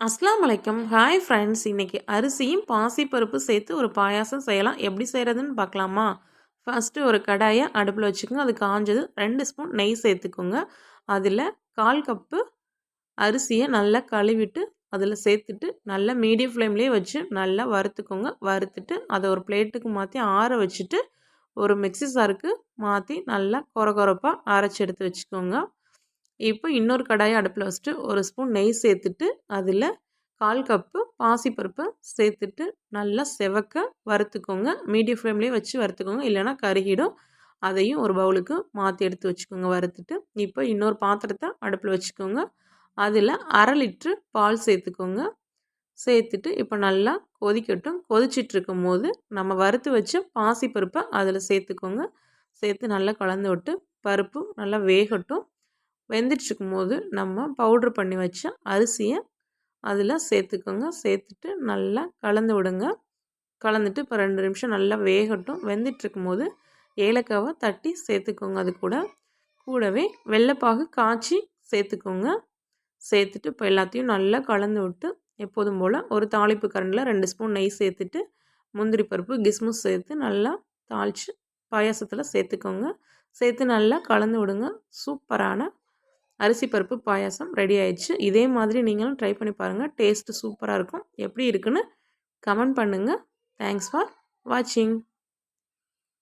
அஸ்லாம் வலைக்கம். Hi friends. இன்னைக்கு அரிசியும் பாசிப்பருப்பு சேர்த்து ஒரு பாயாசம் செய்யலாம். எப்படி செய்கிறதுன்னு பார்க்கலாமா? ஃபஸ்ட்டு ஒரு கடாயை அடுப்பில் வச்சுக்கோங்க. அது காஞ்சது 2 ஸ்பூன் நெய் சேர்த்துக்கோங்க. அதில் 1/4 கப்பு அரிசியை நல்லா கழுவிட்டு அதில் சேர்த்துட்டு நல்லா மீடியம் ஃப்ளேம்லேயே வச்சு நல்லா வறுத்துக்கோங்க. வறுத்துட்டு அதை ஒரு பிளேட்டுக்கு மாற்றி ஆற வச்சுட்டு ஒரு மிக்ஸி ஜாருக்கு மாற்றி நல்லா கொரகொரப்பாக அரைச்சி எடுத்து வச்சுக்கோங்க. இப்போ இன்னொரு கடாயை அடுப்பில் வச்சுட்டு ஒரு ஸ்பூன் நெய் சேர்த்துட்டு அதில் 1/4 கப்பு பாசிப்பருப்பை சேர்த்துட்டு நல்லா செவக்க வறுத்துக்கோங்க. மீடியம் ஃப்ளேம்லேயே வச்சு வறுத்துக்கோங்க, இல்லைன்னா கருகிடும். அதையும் ஒரு பவுலுக்கு மாற்றி எடுத்து வச்சுக்கோங்க வறுத்துட்டு. இப்போ இன்னொரு பாத்திரத்தை அடுப்பில் வச்சுக்கோங்க. அதில் 1/2 லிட்ரு பால் சேர்த்துக்கோங்க. சேர்த்துட்டு இப்போ நல்லா கொதிக்கட்டும். கொதிச்சிட்ருக்கும் போது நம்ம வறுத்து வச்ச பாசிப்பருப்பை அதில் சேர்த்துக்கோங்க. சேர்த்து நல்லா கலந்து விட்டு பருப்பு நல்லா வேகட்டும். வெந்துட்டுருக்கும் போது நம்ம பவுட்ரு பண்ணி வச்ச அரிசியை அதில் சேர்த்துக்கோங்க. சேர்த்துட்டு நல்லா கலந்து விடுங்க. கலந்துட்டு இப்போ 2 நிமிஷம் நல்லா வேகட்டும். வெந்துட்டுருக்கும் போது ஏலக்காவை தட்டி சேர்த்துக்கோங்க. அது கூடவே வெள்ளைப்பாகு காய்ச்சி சேர்த்துக்கோங்க. சேர்த்துட்டு இப்போ எல்லாத்தையும் நல்லா கலந்து விட்டு எப்போதும் போல் ஒரு தாளிப்பு கரண்டில் 2 ஸ்பூன் நெய் சேர்த்துட்டு முந்திரி பருப்பு கிஸ்மிஸ் சேர்த்து நல்லா தாளித்து பாயாசத்தில் சேர்த்துக்கோங்க. சேர்த்து நல்லா கலந்து விடுங்க. சூப்பரான அரிசி பருப்பு பாயாசம் ரெடி ஆயிடுச்சு. இதே மாதிரி நீங்களும் ட்ரை பண்ணி பாருங்கள். டேஸ்ட்டு சூப்பராக இருக்கும். எப்படி இருக்குன்னு கமெண்ட் பண்ணுங்கள். தேங்க்ஸ் ஃபார் வாட்சிங்.